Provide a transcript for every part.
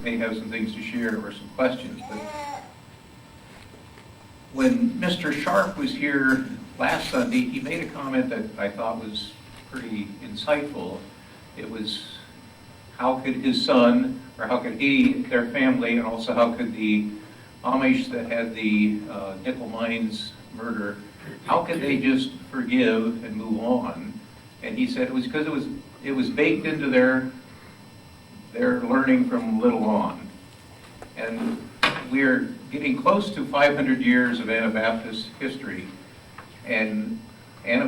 may have some things to share or some questions. But when Mr. Sharp was here last Sunday, he made a comment that I thought was pretty insightful. It was, how could his son, or how could he, their family, and also how could the Amish that had the nickel mines murder, how could they just forgive and move on? And he said it was because it was baked into their learning from little on. And we're getting close to 500 years of Anabaptist history, and one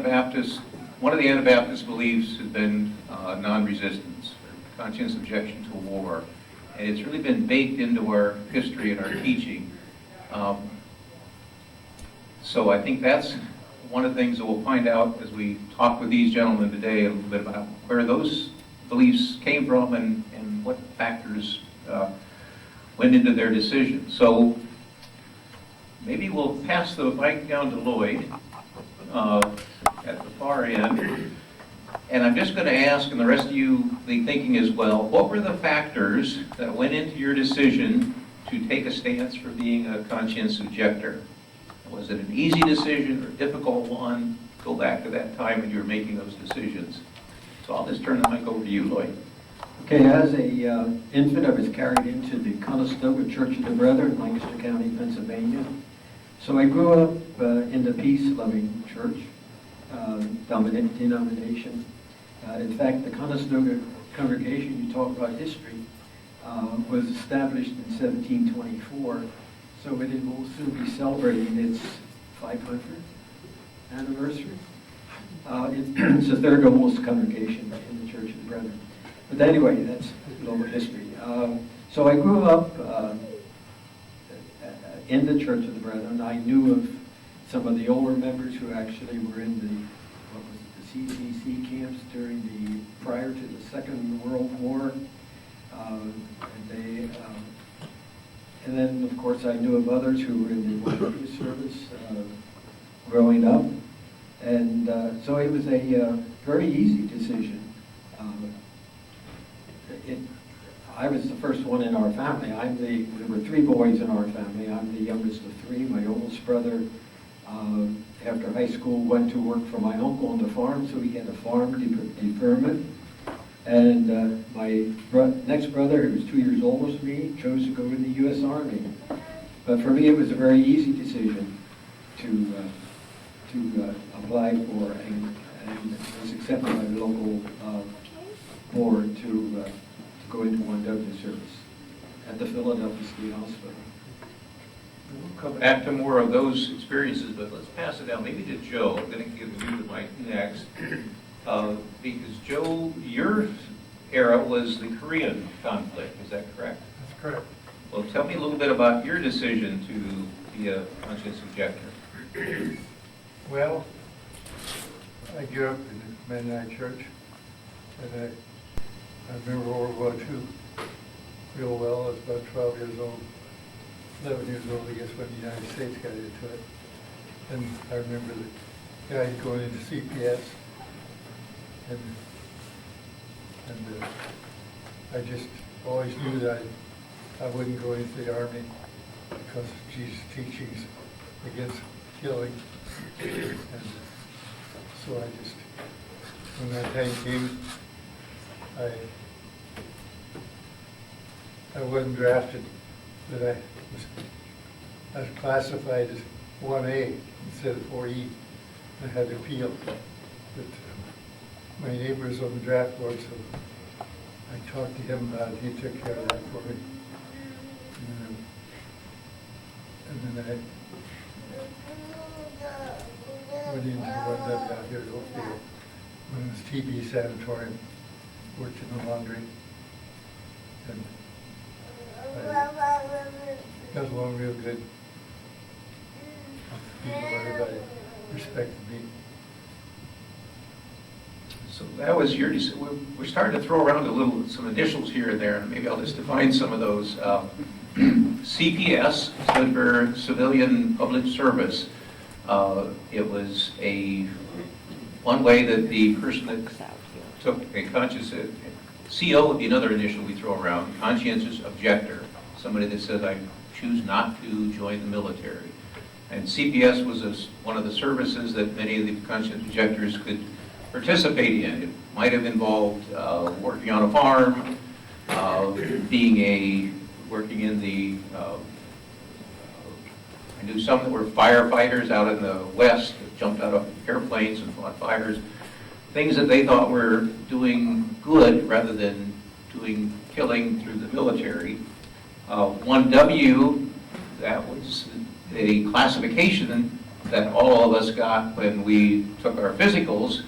of the Anabaptist beliefs has been non-resistance, or conscientious objection to war, and it's really been baked into our history and our teaching. So I think that's one of the things that we'll find out as we talk with these gentlemen today, a little bit about where those beliefs came from and what factors went into their decision. So maybe we'll pass the mic down to Lloyd at the far end. And I'm just going to ask, and the rest of you be thinking as well, what were the factors that went into your decision to take a stance for being a conscientious objector? Was it an easy decision or a difficult one? Go back to that time when you were making those decisions. So I'll just turn the mic over to you, Lloyd. Okay, as a infant, I was carried into the Conestoga Church of the Brethren, Lancaster County, Pennsylvania. So I grew up in the peace-loving church denomination. In fact, the Conestoga congregation, you talk about history, was established in 1724. So it will soon be celebrating its 500th anniversary. It's the third oldest congregation in the Church of the Brethren. But anyway, that's a little bit history. So I grew up in the Church of the Brethren. I knew of some of the older members who actually were in the CCC camps prior to the Second World War. And then, of course, I knew of others who were in the volunteer service growing up. And so it was a very easy decision. I was the first one in our family. There were three boys in our family. I'm the youngest of three. My oldest brother, after high school, went to work for my uncle on the farm, so he had a farm deferment. And my next brother, who was 2 years older than me, chose to go in the U.S. Army. But for me, it was a very easy decision to apply for, and was accepted by the local board to go into 1W service at the Philadelphia State Hospital. We'll come back to more of those experiences, but let's pass it down maybe to Joe. I'm going to give you the mic next. Because Joe, your era was the Korean conflict, is that correct? That's correct. Well, tell me a little bit about your decision to be a conscientious objector. Well, I grew up in the Mennonite church, and I remember World War II real well. I was about 12 years old, 11 years old, I guess, when the United States got into it. And I remember the guy going into CPS, and I just always knew that I wouldn't go into the Army because of Jesus' teachings against killing. And so I just, when that time came, I wasn't drafted, but I was classified as 1A instead of 4E. I had to appeal. But my neighbor was on the draft board, so I talked to him about it. He took care of that for me. And then I went into 1W out here at Oakdale when it was TB Sanatorium, worked in the laundry, and I got along real good. People, everybody respected me. So that was your decision. We're starting to throw around some initials here and there, and maybe I'll just define some of those. CPS stood for Civilian Public Service. It was one way that the person that took a conscious CO would be another initial we throw around, conscientious objector, somebody that says, I choose not to join the military. And CPS was one of the services that many of the conscientious objectors could participate in. It might have involved working on a farm, working in the, I knew some that were firefighters out in the West that jumped out of airplanes and fought fires. Things that they thought were doing good rather than doing killing through the military. 1W, that was a classification that all of us got when we took our physicals.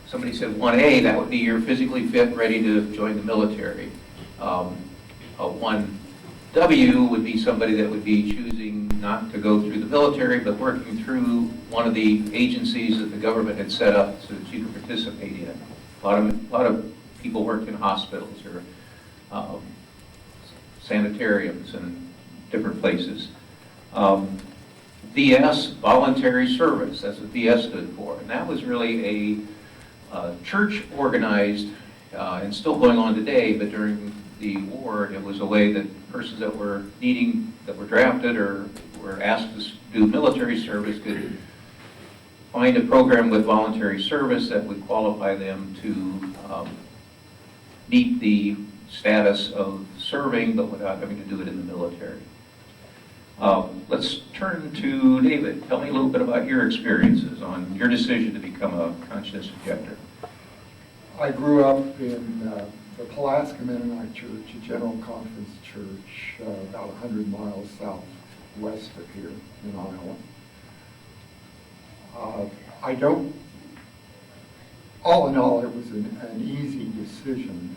Somebody said 1A, that would be you're physically fit, ready to join the military. 1W would be somebody that would be choosing not to go through the military, but working through one of the agencies that the government had set up so that you could participate in. A lot of people worked in hospitals or sanitariums and different places. VS, voluntary service, that's what VS stood for. And that was really a church organized, and still going on today, but during the war, it was a way that persons that were drafted or were asked to do military service could find a program with voluntary service that would qualify them to meet the status of serving, but without having to do it in the military. Let's turn to David. Tell me a little bit about your experiences on your decision to become a conscientious objector. I grew up in the Pulaski Mennonite Church, a general conference church about 100 miles southwest of here in Iowa. All in all, it was an easy decision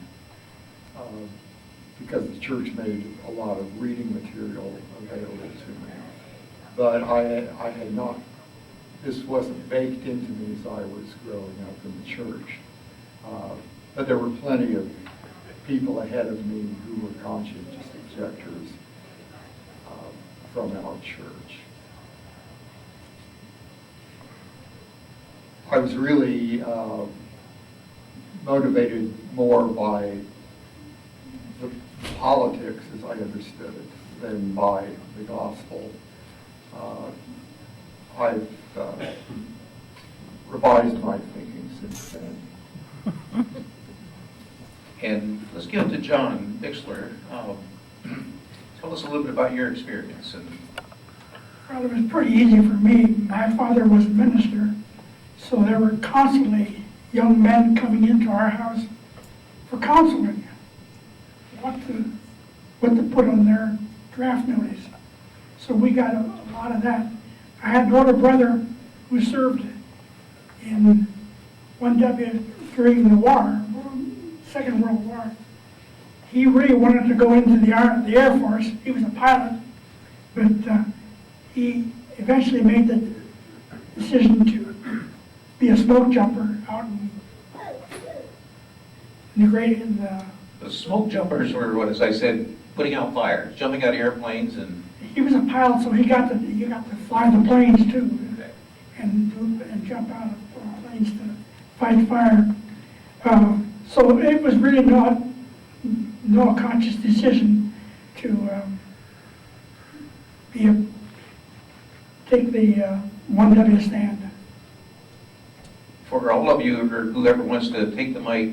because the church made a lot of reading material available to me. But I had not, this wasn't baked into me as I was growing up in the church. But there were plenty of people ahead of me who were conscientious objectors from our church. I was really motivated more by the politics as I understood it than by the gospel. I've revised my thinking since then. And let's get to John Bixler. Tell us a little bit about your experience. Well, it was pretty easy for me. My father was a minister, so there were constantly young men coming into our house for counseling, what to put on their draft notice. So we got a lot of that. I had an older brother who served in 1W during the war, Second World War. He really wanted to go into the Air Force. He was a pilot, but he eventually made the decision to be a smoke jumper out in the great. The smoke jumpers were, what, as I said, putting out fires, jumping out of airplanes, and He was a pilot, so he got to fly the planes too, okay. and jump out of planes to fight fire. So it was really no conscious decision to take the 1W stand. For all of you, or whoever wants to take the mic,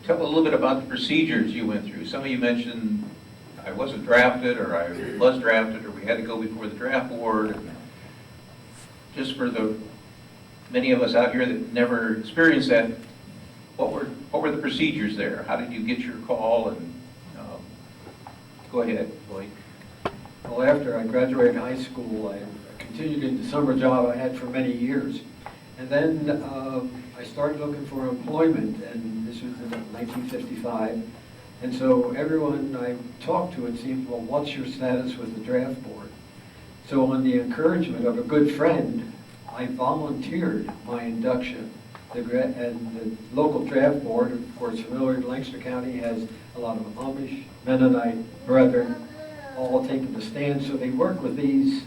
tell a little bit about the procedures you went through. Some of you mentioned I wasn't drafted, or I was drafted, or we had to go before the draft board. Just for the many of us out here that never experienced that, what were the procedures there? How did you get your call? And go ahead, Lloyd. Well, after I graduated high school, I continued in the summer job I had for many years. And then I started looking for employment, and this was in 1955. And so everyone I talked to, it seemed, well, what's your status with the draft board? So on the encouragement of a good friend, I volunteered my induction. And the local draft board, of course, familiar in Lancaster County, has a lot of Amish, Mennonite brethren, all taking the stand. So they work with this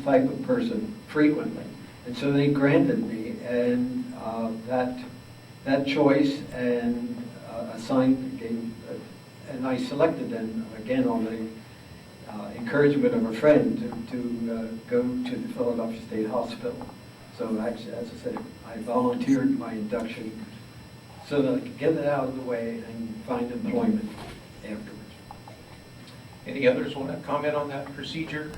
type of person frequently. And so they granted me that choice and gave and I selected them, again, on the encouragement of a friend to go to the Philadelphia State Hospital. So actually, as I said, I volunteered my induction so that I could get it out of the way and find employment afterwards. Any others want to comment on that procedure?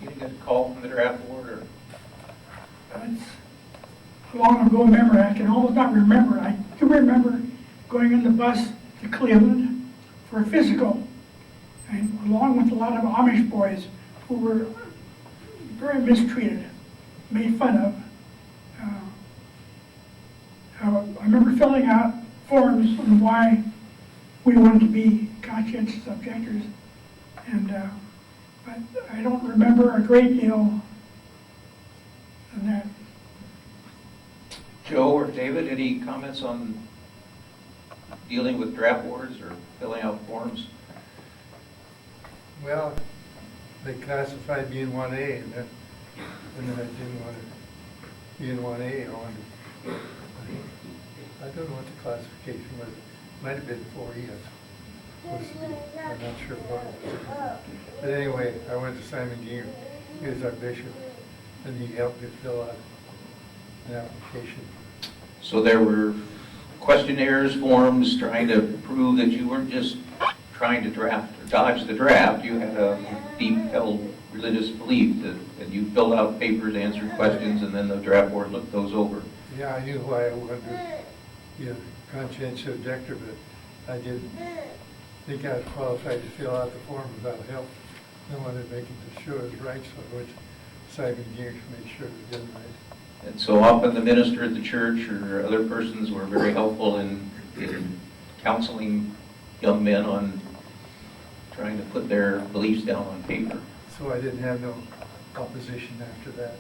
You didn't get a call from the draft board, or? It's a long ago memory, I can almost not remember. I do remember going on the bus to Cleveland for a physical, and along with a lot of Amish boys who were very mistreated, made fun of. I remember filling out forms on why we wanted to be conscientious objectors, and but I don't remember a great deal on that. Joe or David, any comments on dealing with draft boards or filling out forms? Well, they classified me in 1A, and then I didn't want to be in 1A. I don't know what the classification was. It might have been 4E. I'm not sure what it was. But anyway, I went to Simon Geer. He was our bishop, and he helped me fill out an application. So there were questionnaires, forms, trying to prove that you weren't just trying to draft or dodge the draft. You had a deep-held religious belief that you filled out papers, answered questions, and then the draft board looked those over. Yeah, I knew why I wanted to be a conscientious objector, but I didn't think I was qualified to fill out the form without help. I wanted to make it sure it was right, so I went to Simon Geer to make sure it was done right. And so often the minister at the church or other persons were very helpful in counseling young men on trying to put their beliefs down on paper. So I didn't have no opposition after that.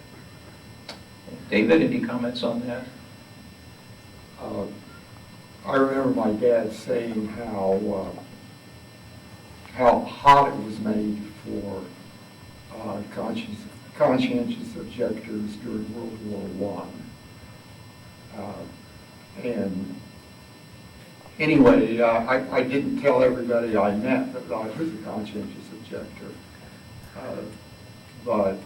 David, any comments on that? I remember my dad saying how hot it was made for conscientious objectors during World War I. And anyway, I didn't tell everybody I met that I was a conscientious objector. But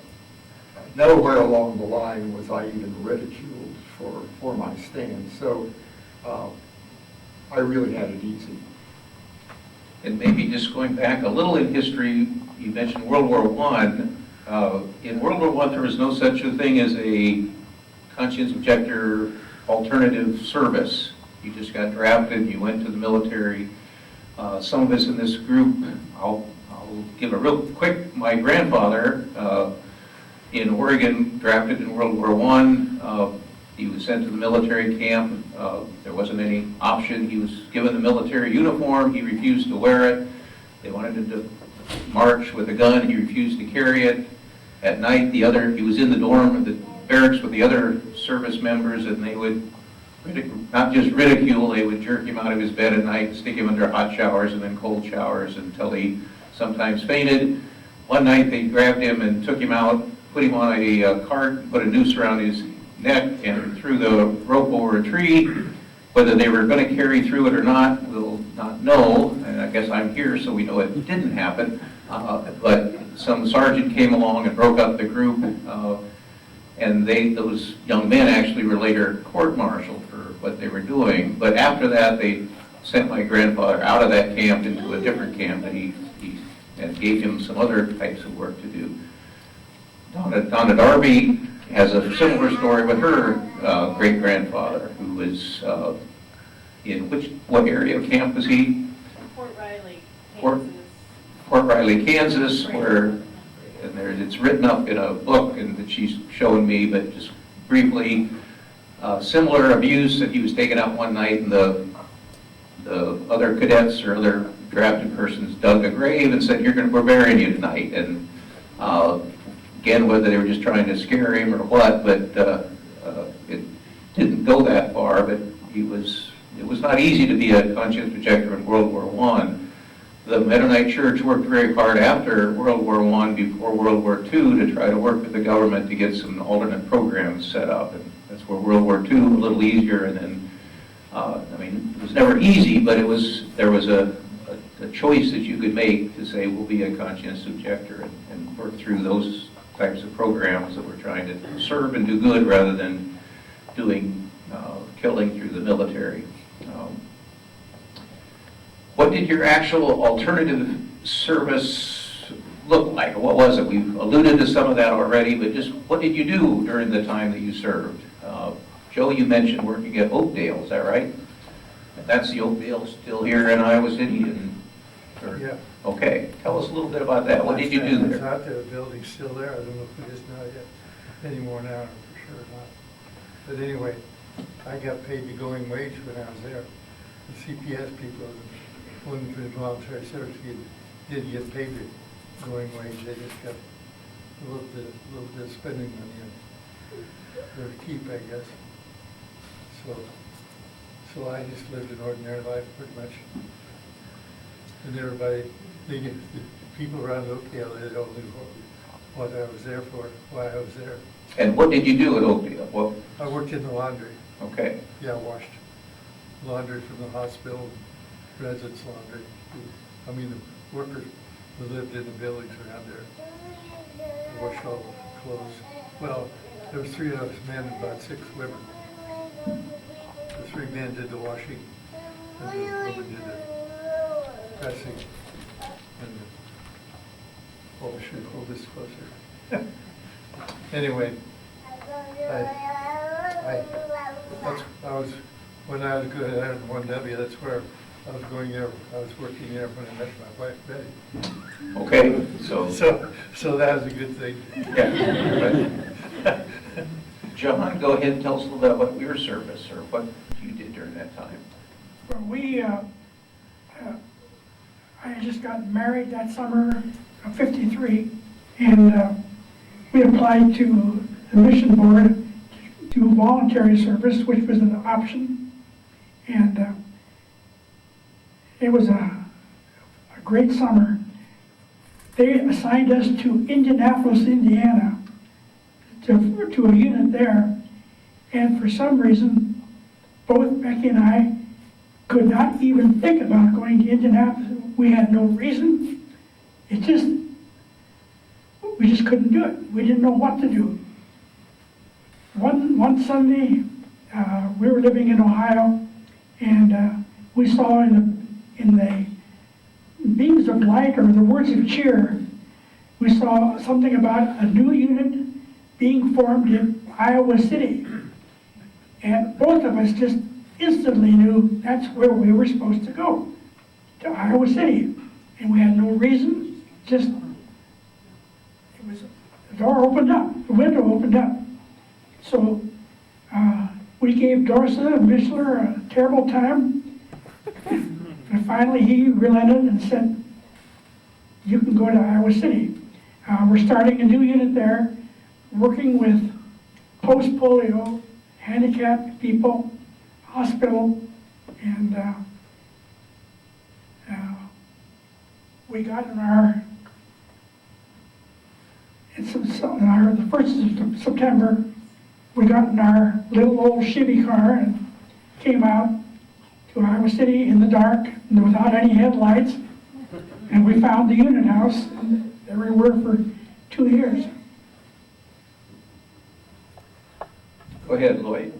nowhere along the line was I even ridiculed for my stand. So I really had it easy. And maybe just going back a little in history, you mentioned World War I. In World War I, there was no such a thing as a conscientious objector alternative service. You just got drafted, you went to the military. Some of us in this group, I'll give a real quick, my grandfather in Oregon, drafted in World War I. He was sent to the military camp. There wasn't any option. He was given the military uniform. He refused to wear it. They wanted him to march with a gun. He refused to carry it. At night, he was in the dorm of the barracks with the other service members, and they would not just ridicule, they would jerk him out of his bed at night, stick him under hot showers and then cold showers until he sometimes fainted. One night, they grabbed him and took him out, put him on a cart, put a noose around his neck, and threw the rope over a tree. Whether they were going to carry through it or not, we'll not know. And I guess I'm here, so we know it didn't happen. But some sergeant came along and broke up the group, and those young men actually were later court-martialed for what they were doing. But after that, they sent my grandfather out of that camp into a different camp, and gave him some other types of work to do. Donna Darby has a similar story with her great-grandfather, who was in what area of camp was he? Fort Riley, Fort- Kansas. Fort Riley, Kansas, where it's written up in a book and that she's showing me, but just briefly, similar abuse, that he was taken out one night and the other cadets or other drafted persons dug a grave and said, we're burying you tonight. And again, whether they were just trying to scare him or what, but it didn't go that far, but it was not easy to be a conscientious objector in World War I. The Mennonite Church worked very hard after World War I, before World War II, to try to work with the government to get some alternate programs set up. And that's where World War II, a little easier, and then, it was never easy, but there was a the choice that you could make to say, we'll be a conscientious objector and work through those types of programs that we're trying to serve and do good rather than doing killing through the military. What did your actual alternative service look like? What was it? We've alluded to some of that already, but just what did you do during the time that you served? Joe, you mentioned working at Oakdale, is that right? That's the Oakdale still here in Iowa City? Yeah. Okay, tell us a little bit about that. What did you do I there? thought the building's still there. I don't know if it is now yet, anymore now, for sure not. But anyway, I got paid the going wage when I was there. The CPS people, one for the voluntary service, didn't get paid the going wage. They just got a little bit of spending money and their keep, I guess. So I just lived an ordinary life pretty much. And everybody, the people around Oakdale, they all knew what I was there for, why I was there. And what did you do at Oakdale? What? I worked in the laundry. Okay. Yeah, washed laundry from the hospital, residence laundry. I mean, the workers who lived in the buildings around there. I washed all the clothes. Well, there was 3 of us men and about 6 women. The 3 men did the washing, and the women did the pressing. And oh, I should hold this closer. Anyway, when I was good at 1W, that's where I was going there. I was working there when I met my wife, Betty. Okay, so So that was a good thing. yeah. John, go ahead and tell us a little bit about your service or what you did during that time. Well, I just got married that summer of '53, and we applied to the mission board to do voluntary service, which was an option, and it was a great summer. They assigned us to Indianapolis, Indiana, to a unit there, and for some reason, both Becky and I could not even think about going to Indianapolis. We had no reason. We just couldn't do it. We didn't know what to do. One Sunday, we were living in Ohio, and we saw in the beams of light or the words of cheer, we saw something about a new unit being formed in Iowa City. And both of us just instantly knew that's where we were supposed to go, to Iowa City. And we had no reason, just, the door opened up, the window opened up. So we gave Dorsa and Mishler a terrible time. And finally he relented and said, you can go to Iowa City. We're starting a new unit there, working with post-polio, handicapped people, hospital, and we got in the 1st of September, we got in our little old Chevy car and came out to Iowa City in the dark and without any headlights, and we found the unit house, and there we were for 2 years. Go ahead, Lloyd.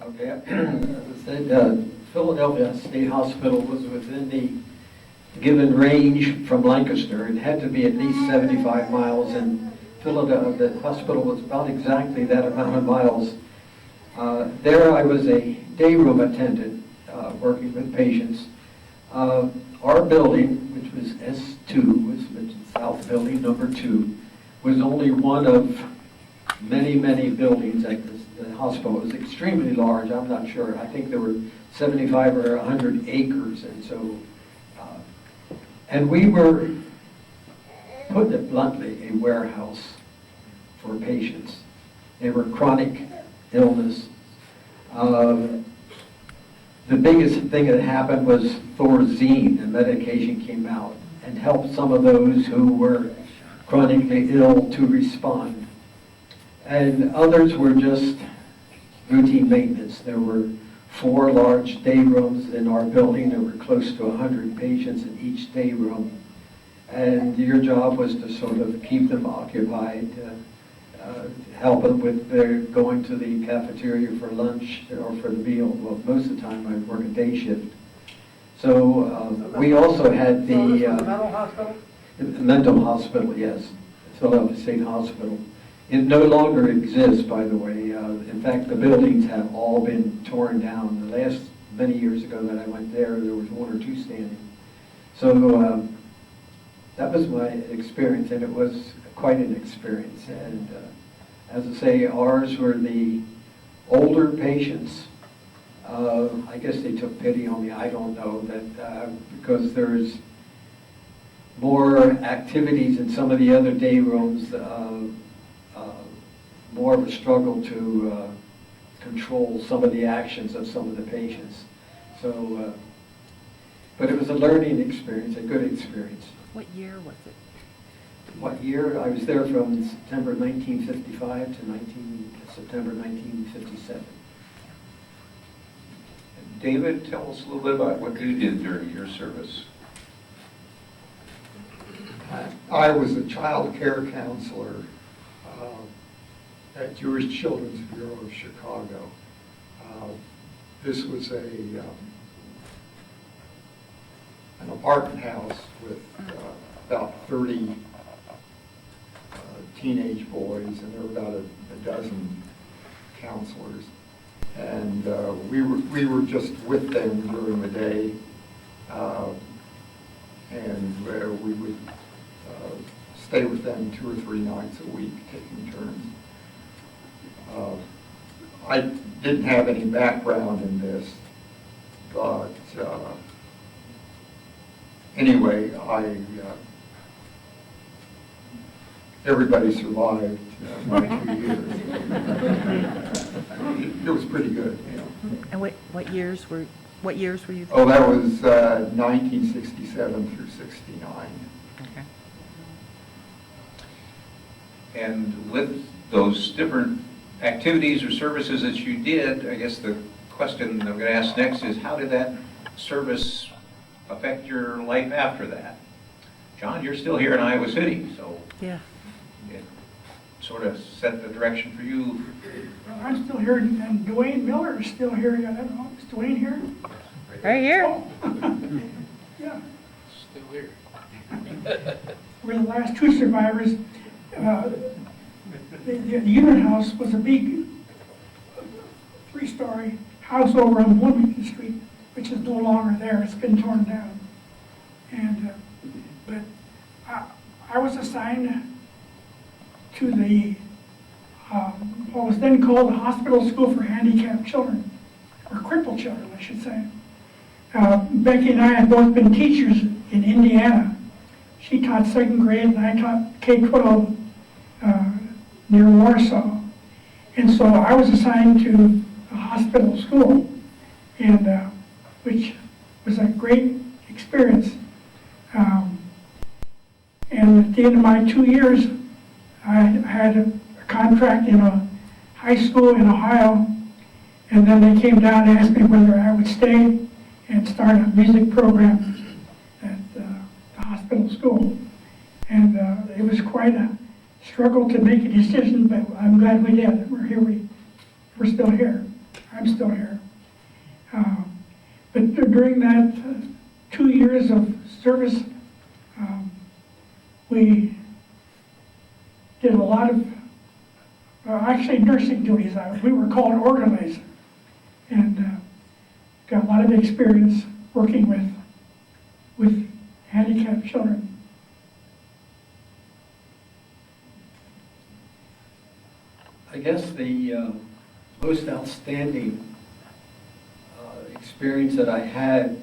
Okay, as I said, Philadelphia State Hospital was within the given range from Lancaster. It had to be at least 75 miles, and Philadelphia, the hospital was about exactly that amount of miles. There I was a day room attendant working with patients. Our building, which was S2, was the South Building number 2, was only one of many, many buildings at the hospital. It was extremely large. I'm not sure. I think there were 75 or 100 acres, and so, and we were, putting it bluntly, a warehouse for patients. They were chronic illness. The biggest thing that happened was Thorazine, the medication came out and helped some of those who were chronically ill to respond. And others were just routine maintenance. There were 4 large day rooms in our building. There were close to 100 patients in each day room. And your job was to sort of keep them occupied, help them with their going to the cafeteria for lunch or for the meal. Well, most of the time I'd work a day shift. So we also had the mental hospital? mental hospital, yes, Philadelphia State Hospital. It no longer exists, by the way. In fact, the buildings have all been torn down. The last many years ago that I went there was 1 or 2 standing. So that was my experience, and it was quite an experience. And as I say, ours were the older patients. I guess they took pity on me. I don't know that because there's more activities in some of the other day rooms, more of a struggle to control some of the actions of some of the patients. So, but it was a learning experience, a good experience. What year was it? What year? I was there from September 1955 to September 1957. David, tell us a little bit about what you did during your service. I was a child care counselor at Jewish Children's Bureau of Chicago. This was an apartment house with about 30 teenage boys, and there were about a dozen counselors. And we were just with them during the day, and we would stay with them 2 or 3 nights a week, taking turns. I didn't have any background in this, but anyway, everybody survived my 2 years. It was pretty good, you know. And what years were you there? Oh, that was 1967 through 69. Okay. And with those different activities or services that you did, I guess the question I'm going to ask next is, how did that service affect your life after that? John, you're still here in Iowa City, so Yeah. it sort of set the direction for you. Well, I'm still here, and Dwayne Miller is still here. I don't know, is Dwayne here? Right here. Oh. Yeah, Still here. we're the last 2 survivors. The unit house was a big 3-story house over on Bloomington Street, which is no longer there. It's been torn down. And but I was assigned to the what was then called the Hospital School for Handicapped Children, or crippled children, I should say. Becky and I had both been teachers in Indiana. She taught 2nd grade, and I taught K-12 near Warsaw. And so I was assigned to a hospital school, and which was a great experience. And at the end of my 2 years, I had a contract in a high school in Ohio, and then they came down and asked me whether I would stay and start a music program at the hospital school. And it was quite a struggle to make a decision, but I'm glad we did. We're here. We're still here. I'm still here. But during that 2 years of service, we did a lot of, actually nursing duties. We were called orderlies, and got a lot of experience working with handicapped children. I guess the most outstanding experience that I had,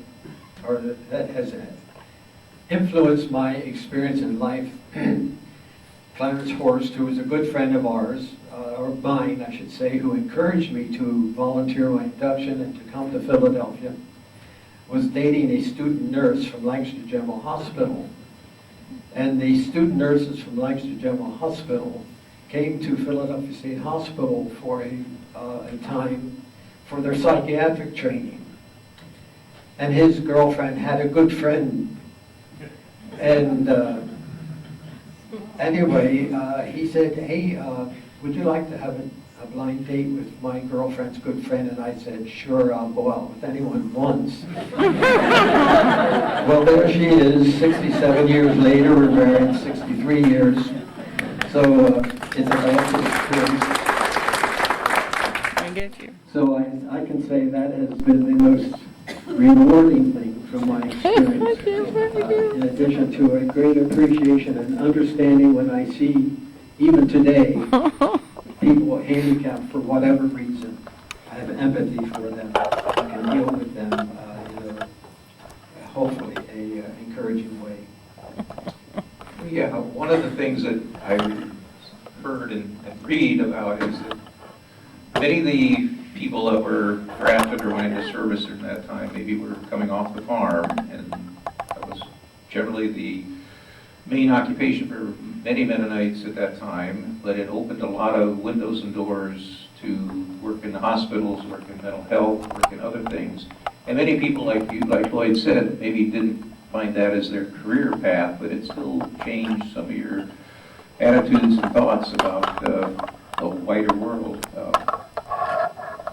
or that has influenced my experience in life, Clarence Horst, who was a good friend of ours, or mine, I should say, who encouraged me to volunteer my induction and to come to Philadelphia, was dating a student nurse from Lancaster General Hospital. And the student nurses from Lancaster General Hospital came to Philadelphia State Hospital for a time for their psychiatric training. And his girlfriend had a good friend. And anyway, he said, hey, would you like to have a blind date with my girlfriend's good friend? And I said, sure, I'll go out with anyone once. Well, there she is, 67 years later. We're married 63 years. So it's a bad experience. I get you. So I can say that has been the most rewarding thing from my experience. In addition to a great appreciation and understanding when I see, even today, people handicapped for whatever reason. I have empathy for them. I can deal with them in a, hopefully, a encouraging way. Yeah, one of the things that I heard and read about is that many of the people that were drafted or went into service during that time maybe were coming off the farm, and that was generally the main occupation for many Mennonites at that time, but it opened a lot of windows and doors to work in the hospitals, work in mental health, work in other things. And many people, like you, like Lloyd said, maybe didn't find that as their career path, but it still changed some of your attitudes and thoughts about the wider world.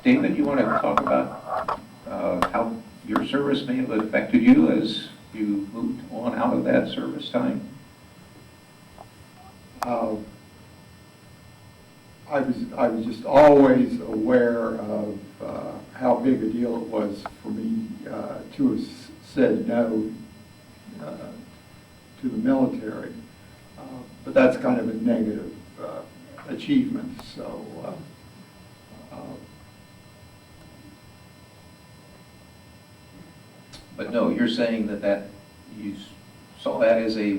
David, you want to talk about how your service may have affected you as you moved on out of that service time? I was just always aware of how big a deal it was for me to have said no to the military. But that's kind of a negative achievement, so But no, you're saying that you saw that as a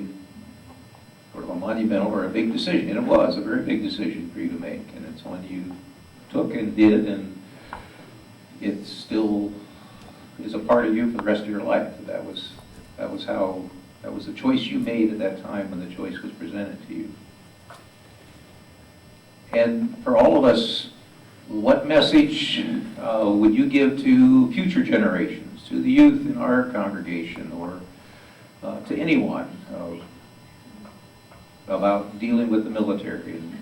sort of a monumental or a big decision, and it was a very big decision for you to make, and it's one you took and did, and it still is a part of you for the rest of your life. That was the choice you made at that time when the choice was presented to you. And for all of us, what message would you give to future generations, to the youth in our congregation, or to anyone about dealing with the military? And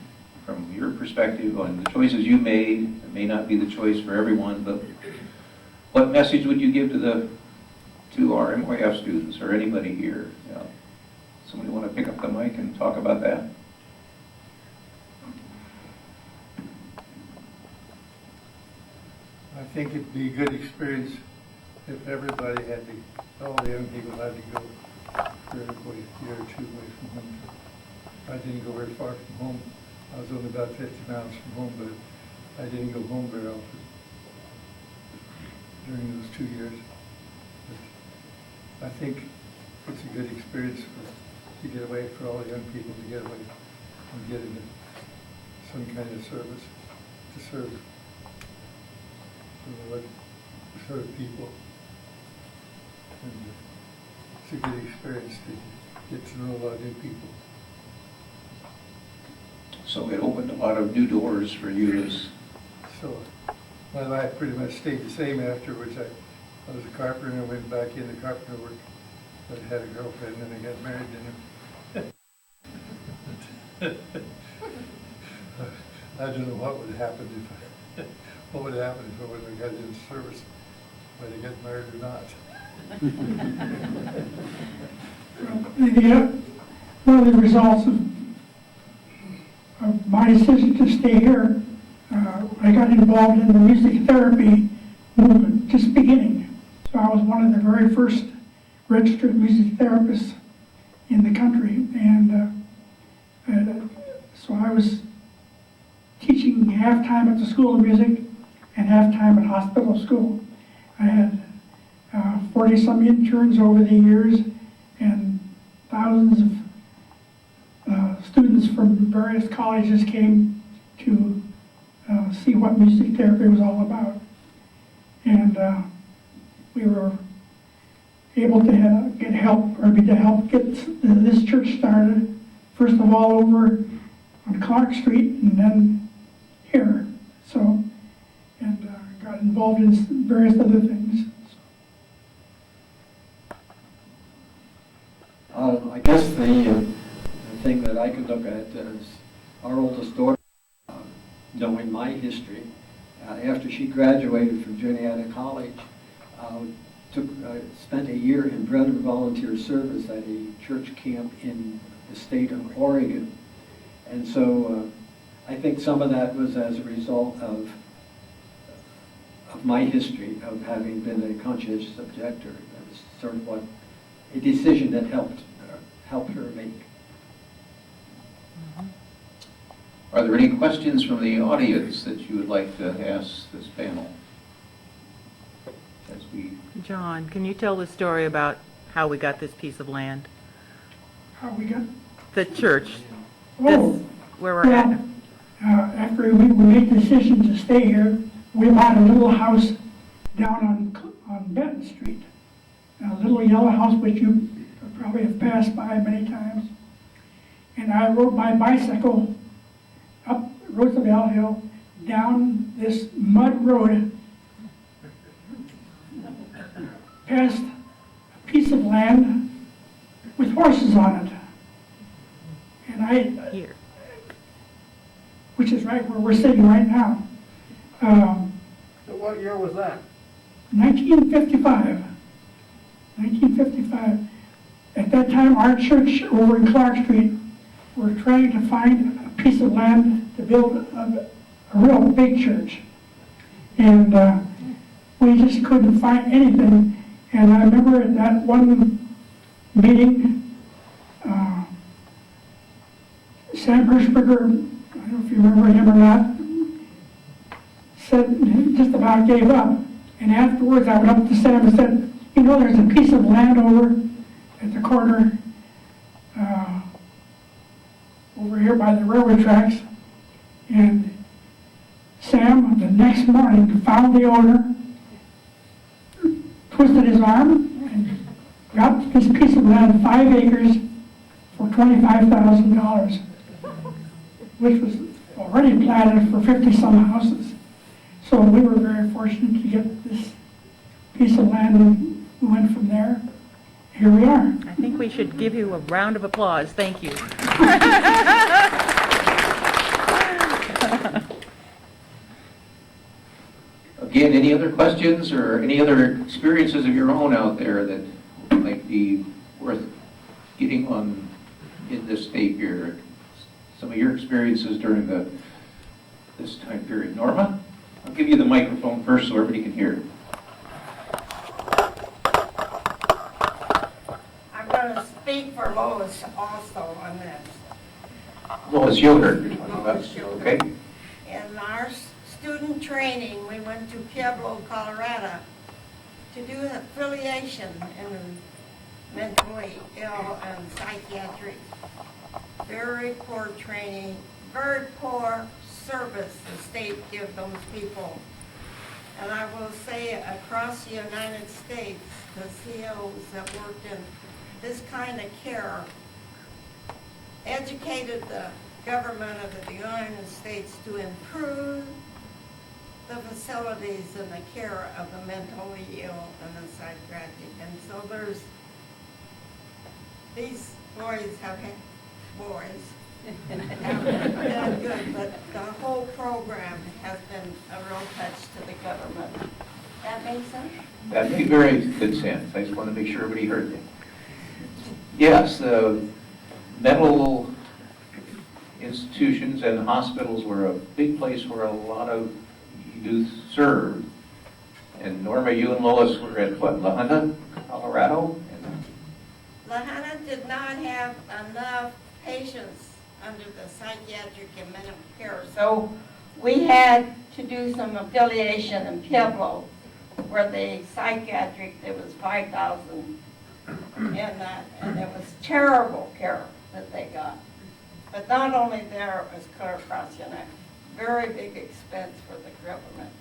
from your perspective on the choices you made, it may not be the choice for everyone, but what message would you give to our MYF students or anybody here? Somebody want to pick up the mic and talk about that? I think it'd be a good experience if everybody had to, all the young people had to go for a year or two away from home. I didn't go very far from home. I was only about 50 miles from home, but I didn't go home very often during those 2 years. But I think it's a good experience to get away, for all the young people to get away and get into some kind of service, to serve the Lord, to serve people. And it's a good experience to get to know a lot of new people. So it opened a lot of new doors for you as So my life pretty much stayed the same afterwards. I was a carpenter and I went back into carpenter work. But I had a girlfriend and I got married and I don't know what would happen if I wouldn't have got into service, whether I get married or not. One of the results of my decision to stay here, I got involved in the music therapy movement just beginning. So I was one of the very first registered music therapists in the country, and so I was teaching half-time at the School of Music and half-time at hospital school. I had 40-some interns over the years, and thousands of students from various colleges came to see what music therapy was all about. And we were able to get help, or to help get this church started, first of all over on Clark Street and then here. So, and got got involved in various other things. I guess the thing that I could look at is our oldest daughter, knowing my history, after she graduated from Juniata College, spent a year in Brethren Volunteer Service at a church camp in the state of Oregon. And so I think some of that was as a result of my history of having been a conscientious objector. That was sort of a decision that helped her make. Are there any questions from the audience that you would like to ask this panel? As we, John, can you tell the story about how we got this piece of land? How we got, The church, oh, this, where we're at. well, after we made the decision to stay here, we bought a little house down on Benton Street. A little yellow house which you probably have passed by many times. And I rode my bicycle up Roosevelt Hill, down this mud road, past a piece of land with horses on it. And Here. which is right where we're sitting right now. So what year was that? 1955. 1955. At that time, our church over in Clark Street were trying to find a piece of land to build a real big church. And we just couldn't find anything. And I remember at that one meeting, Sam Hirschberger, I don't know if you remember him or not, said, just about gave up. And afterwards, I went up to Sam and said, you know, there's a piece of land over at the corner, over here by the railroad tracks. And Sam, the next morning, found the owner, twisted his arm, and got this piece of land, 5 acres, for $25,000, which was already platted for 50-some houses. So we were very fortunate to get this piece of land, and we went from there. Here we are. I think we should give you a round of applause. Thank you. again, any other questions or any other experiences of your own out there that might be worth getting on in this tape here? Some of your experiences during this time period. Norma, I'll give you the microphone first so everybody can hear. I'm going to speak for Lois also on this. Lois Yoder, you're talking about. Lois Yoder. Okay. In our student training, we went to Pueblo, Colorado to do affiliation in mentally ill and psychiatric. Very poor training, very poor service the state gives those people. And I will say across the United States, the CEOs that worked in this kind of care educated the government of the United States to improve the facilities and the care of the mentally ill and the psychiatric. And so there's, these boys have had, have been good, but the whole program has been a real touch to the government. That makes sense? That made very good sense. I just want to make sure everybody heard you. Yes, the mental institutions and hospitals were a big place where a lot of youth served. And Norma, you and Lois were at what, La Junta, Colorado? La Junta did not have enough patients under the psychiatric and mental care. So we had to do some affiliation in Pueblo where the psychiatric, there was 5,000 in that, and it was terrible care that they got. But not only there, it was clear across the neck. Very big expense for the government.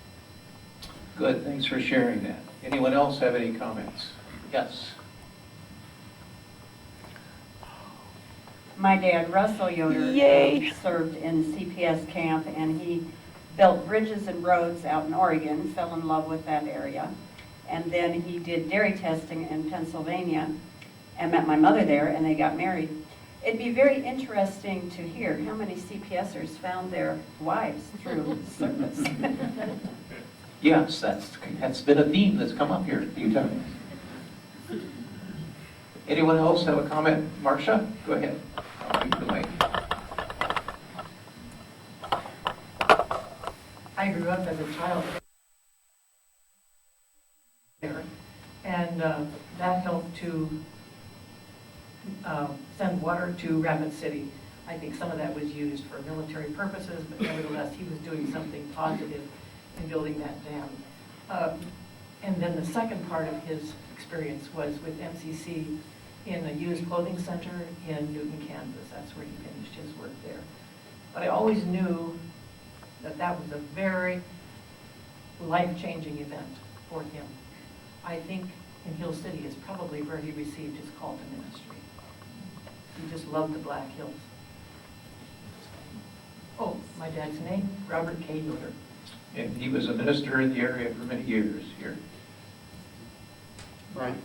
Good, thanks for sharing that. Anyone else have any comments? Yes. My dad, Russell Yoder, Yay. served in CPS camp, and he built bridges and roads out in Oregon, fell in love with that area. And then he did dairy testing in Pennsylvania and met my mother there, and they got married. It'd be very interesting to hear how many CPSers found their wives through service. Yes, that's been a theme that's come up here a few times. Anyone else have a comment? Marcia, go ahead. I'll give you the mic. I grew up as a child there, and that helped to send water to Rapid City. I think some of that was used for military purposes, but nevertheless, he was doing something positive in building that dam. And then the second part of his experience was with MCC in a used clothing center in Newton, Kansas. That's where he finished his work there. But I always knew that that was a very life-changing event for him. I think in Hill City is probably where he received his call to ministry. He just loved the Black Hills. Oh, my dad's name, Robert K. Yoder. And he was a minister in the area for many years here. Right.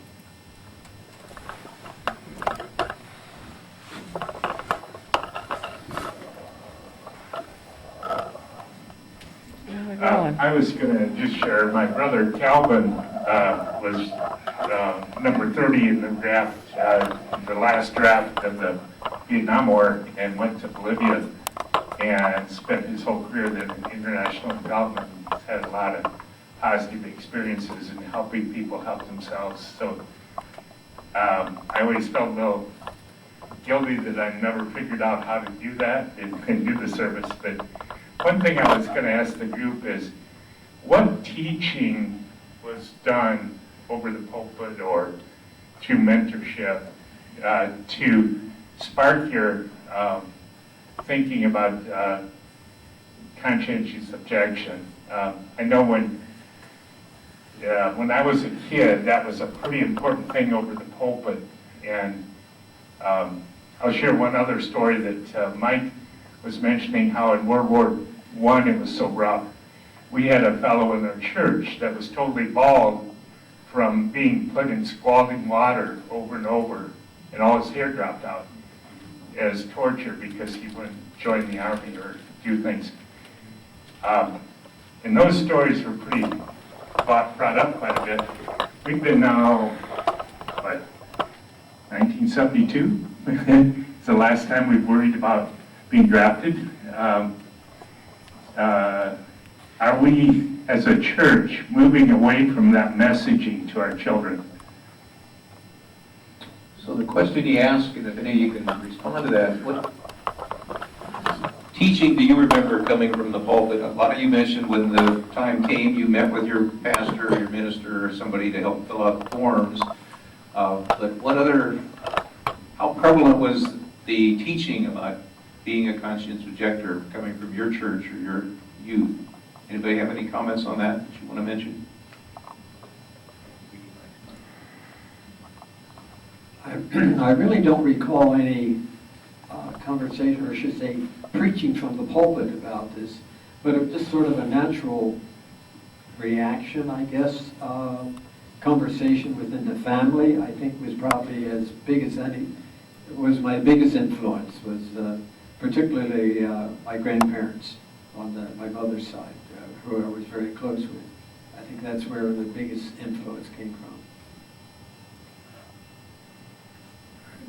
I was going to just share, my brother Calvin was number 30 in the draft, the last draft of the Vietnam War, and went to Bolivia and spent his whole career in international development. He's had a lot of positive experiences in helping people help themselves. So I always felt a little guilty that I never figured out how to do that and do the service. But one thing I was going to ask the group is, what teaching was done over the pulpit or through mentorship to spark your thinking about conscientious objection? I know when I was a kid, that was a pretty important thing over the pulpit. And I'll share one other story that Mike was mentioning, how in World War I it was so rough. We had a fellow in our church that was totally bald from being put in scalding water over and over, and all his hair dropped out as torture because he wouldn't join the army or do things. And those stories were pretty brought up quite a bit. We've been now, what, 1972? It's the last time we've worried about being drafted. Are we, as a church, moving away from that messaging to our children? So the question he asked, and if any of you can respond to that, what teaching do you remember coming from the pulpit? A lot of you mentioned when the time came, you met with your pastor or your minister or somebody to help fill out the forms. But what other, how prevalent was the teaching about being a conscientious objector coming from your church or your youth? Anybody have any comments on that you want to mention? I really don't recall any conversation, or I should say preaching from the pulpit about this, but it was just sort of a natural reaction, I guess. Conversation within the family, I think, was probably as big as any. It was my biggest influence, was particularly my grandparents on my mother's side, who I was very close with. I think that's where the biggest influence came from.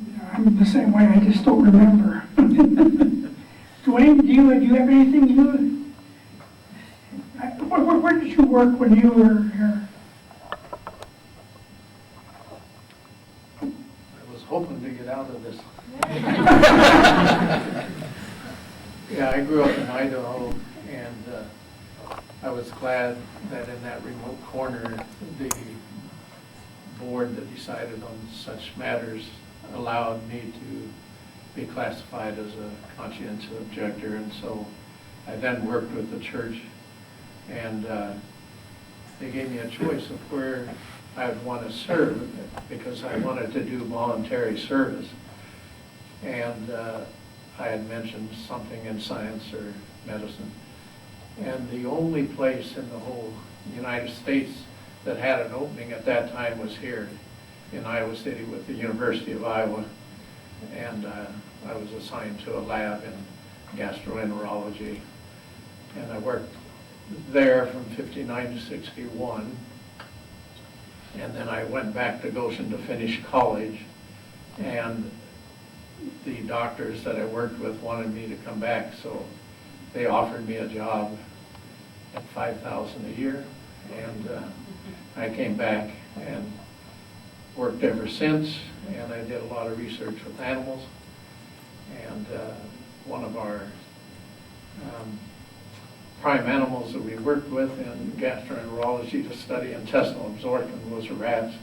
Yeah, I'm the same way, I just don't remember. Dwayne, do you have anything where did you work when you were here? I was hoping to get out of this. Yeah, I grew up in Idaho, and I was glad that in that remote corner, the board that decided on such matters allowed me to be classified as a conscientious objector. And so I then worked with the church, and they gave me a choice of where I would want to serve, because I wanted to do voluntary service. And I had mentioned something in science or medicine. And the only place in the whole United States that had an opening at that time was here in Iowa City with the University of Iowa. And I was assigned to a lab in gastroenterology. And I worked there from 59 to 61. And then I went back to Goshen to finish college. And the doctors that I worked with wanted me to come back, so they offered me a job at $5,000 a year. And I came back and worked ever since, and I did a lot of research with animals. And one of our prime animals that we worked with in gastroenterology to study intestinal absorption was rats.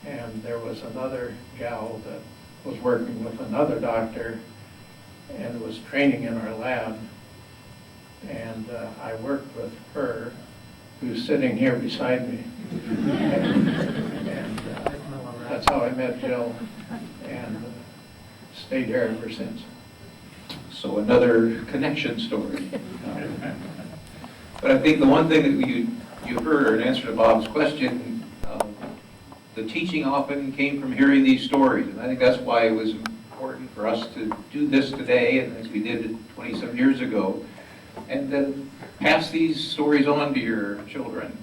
And there was another gal that was working with another doctor and was training in our lab. And I worked with her, who's sitting here beside me. And that's how I met Jill, and stayed here ever since. So another connection story. But I think the one thing that you heard in answer to Bob's question, the teaching often came from hearing these stories. And I think that's why it was important for us to do this today, and as we did 20-some years ago, and then pass these stories on to your children.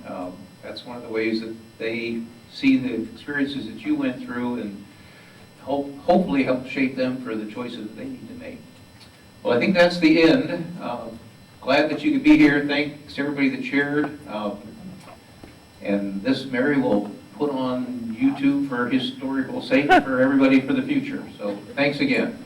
That's one of the ways that they see the experiences that you went through, and hopefully help shape them for the choices that they need to make. Well, I think that's the end. Glad that you could be here. Thanks to everybody that shared. And this Mary will put on YouTube for historical sake for everybody for the future. So thanks again.